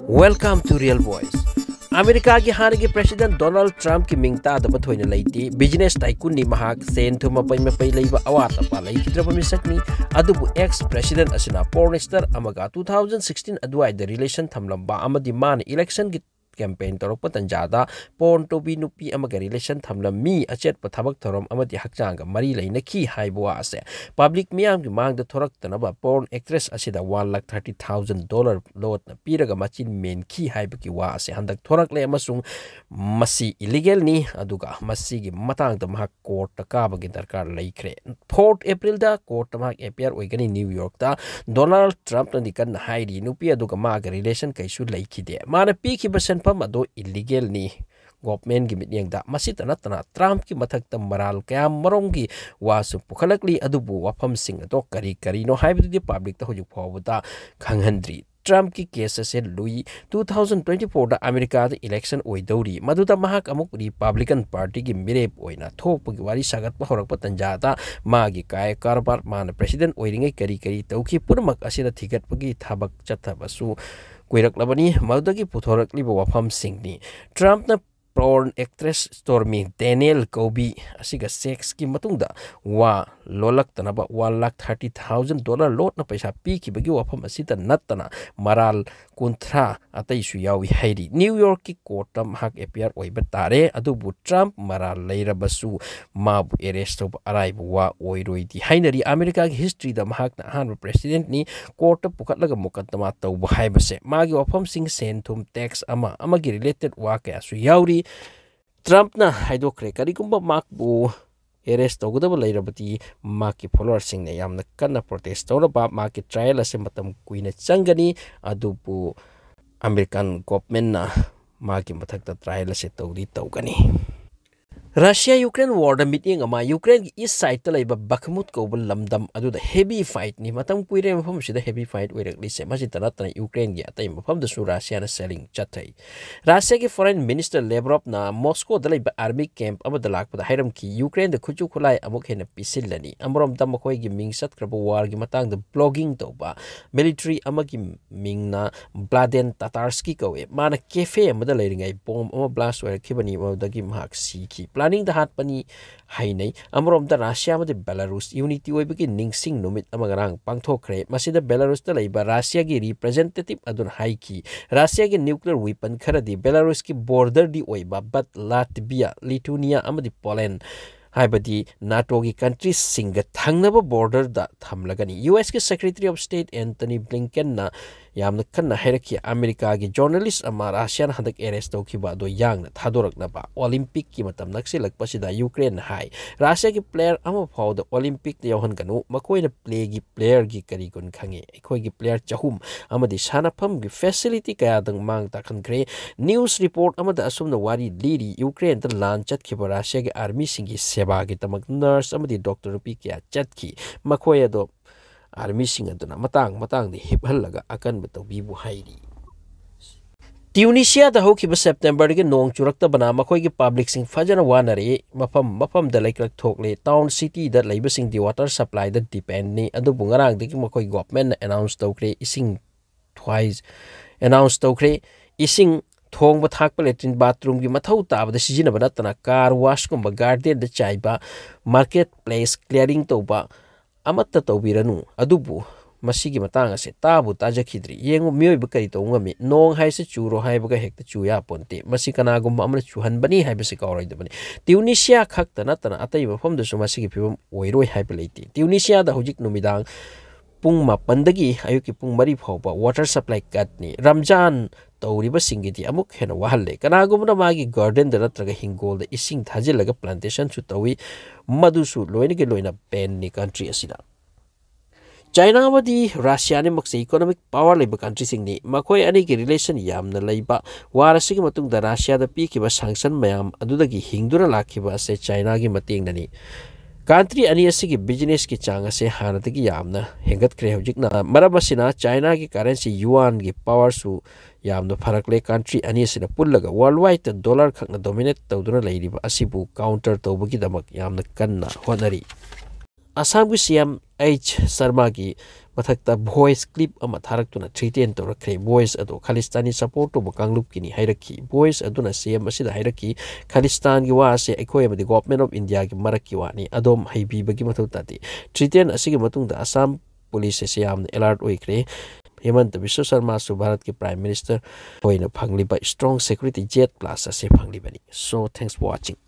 Welcome to Real Voice. America ki hana ki President Donald Trump ki mingta da bathoina leiti business tycoon ni mahak sen thuma pai me pai leiba awata pa lei kidraba misakni adubu ex president asina porn star amaga 2016 adwai the relation thamlamba amadi man election ki campaign torok tanjada porn to bi nupi amaga relation thamlam mi achet pathabak thorom amadi hakchang mari leina ki haibwa ase public miyam ki mang da thorak tanaba porn actress asida $130,000 lot na piraga machin men ki haiba ki wa ase handak thorak le amasung masi illegal ni aduga masi gi matang da mahak court ta ka bagi darkar leikre 4 April da court ta mahak appear oigani New York da Donald Trump na dikan hairi nupi aduga maga relation kaisu leikide mana pi ki basen pam ado illegal ni government gi mityang da masita natana Trump ki mathak tam maral kaya marong gi wasu pukhalakli adubu wafam sing ado kari no haibu di public ta hujuk phawda khanghandri Trump ki case se lui 2024 da America da election oidori maduda mahak amuk Republican Party gi mirep oina thok gi wari sagat pa horak patanja da magi kai karbar man president oiringai kari tauki purmak asina thigat pagi thabak chathabasu kuirak labani madagi puthorak liba wafam singni Trump na porn actress Stormy Daniel Kobe asiga sex ki matungda wa lolak tanaba $130,000 lot na paisa pi ki bagi wafam asita natana maral kuntra atei su yawi hairi New York ki courtam hak appear oiba tare adubu Trump maral leirabasu mabu arrest of araibu wa oiroi di hainari America ki history da mahak na han president ni court pukatlaga mukaddama tawba haibase magi wafam sing sentum tax amagi related wa kaya su yauri Trump na haidokre karigumba makbu arrest tawgudaba leirabati maki followers sing ne yamna kanna protest tawraba maki trial ase matam kuina changani adubu American government na maki mathakta trial ase tawgani Russia Ukraine war da meeting ama Ukraine ki east side ta laiba Bakhmut ko bul lamdam adu da heavy fight ni matam puire mafam sida heavy fight oirakli se masi tanatana Ukraine gi atai mafam da su Russia na selling chatai Russia ki foreign minister Lavrov na Moscow da laiba army camp ama da lakpa da hairam ki Ukraine da khuchu khulai amuk hena pisilani amrom da makoi gi ming sat kraba war gi matang da blogging to ba military ama gi ming na Bladen Tatarski ko e mana cafe ama da leiringai bomb ama blast oirak khibani ma da gi mahak si ki planning the hat pani hainai amrom da Russia ma de Belarus unity oibagi ningsing numit amagarang pangthokre masida Belarus da laiba Russia gi representative adun haiki Russia gi nuclear weapon khara di Belarus ki border di oiba but Latvia Lithuania amadi Poland haibadi NATO gi countries singa thangnaba border da thamlagani US ki Secretary of State Anthony Blinken na yamna kanna hairaki America gi journalist ama Russian hadak arrest tawkiba do yang na thadorak na ba Olympic ki matam naksilak pasida Ukraine hai Russia gi player ama phau da Olympic de yohan kanu makoina play gi player gi kari gun khange ekhoi gi player chahum amadi sanapam gi facility kaya dang mang ta khankre news report amada asumna wari liri Ukraine da lan chat ki Russia gi army singi seba gi tamak nurse amadi doctor pi kya chat ki makoya do army sing aduna matang de hiphallaga akan batawibu hairi Tunisia da hoki ba September ge nong churakta bana makhoi gi public sing fajana wanare mafam da laikrak thokle town city da leiba sing di water supply da depend ni adu bungarang de ki makhoi government announce tawkre ising twice announce tawkre ising thong ba thak latrine bathroom gi mathau ta ba sijina bana tana car wash kumba garden da chaiba marketplace clearing tawba amatta tawbiranu adubu masigi matang ase tabu tajakhidri yengu mioi ba kari tawngami nong haise churo haibaga hekta chuya ponte masikana gum amna chuhan bani haibase kawroi da bani Tunisia khakta natana atai mafam da su masigi phibam oiroi haiba leiti Tunisia da hojik numidang pung mapandagi ayuki pung mari phawba water supply cut ni Ramjan tawriba singiti amuk hena wahalle kanagumna magi garden da natraga hingol da ising thajilaga plantation chu tawi madusu loina pen ni country asida China amadi Russia ni makse economic power leba country singni makoi ani ki relation yamna leiba warasigi matung da Russia da pi kiba sanction mayam adudagi hingdura lakhiba ase China gi mating nani country ani asigi business ki changa se hanatagi yamna hengat kre hojikna marabasina China ki currency yuan gi power su yamna pharakle country ani sina pullaga worldwide dollar khakna dominate tawduna leiriba asibu counter tawbagi damak yamna kanna honari Assam ki CM H Sharma ki मथक्ता voice clip अमा थारक्तुना थ्रीटेन तोरख्रे voice अदो Khalistani support तो कांगलुप किनी हाइरकी voice अदुना CM असिदा हाइरकी Khalistan की वासे अखोय अमदि government of India की मरक की वानी अदोम हाइबीबगी मथौ ताती थ्रीटेन असिगे मतुंगदा Assam police से याम alert ओइख्रे Hemant विश्व शर्मा सु भारत के प्राइम मिनिस्टर होइना फंगलिबा स्ट्रांग सिक्योरिटी जेट प्लस असे फंगलिबनी सो थैंक्स फॉर वाचिंग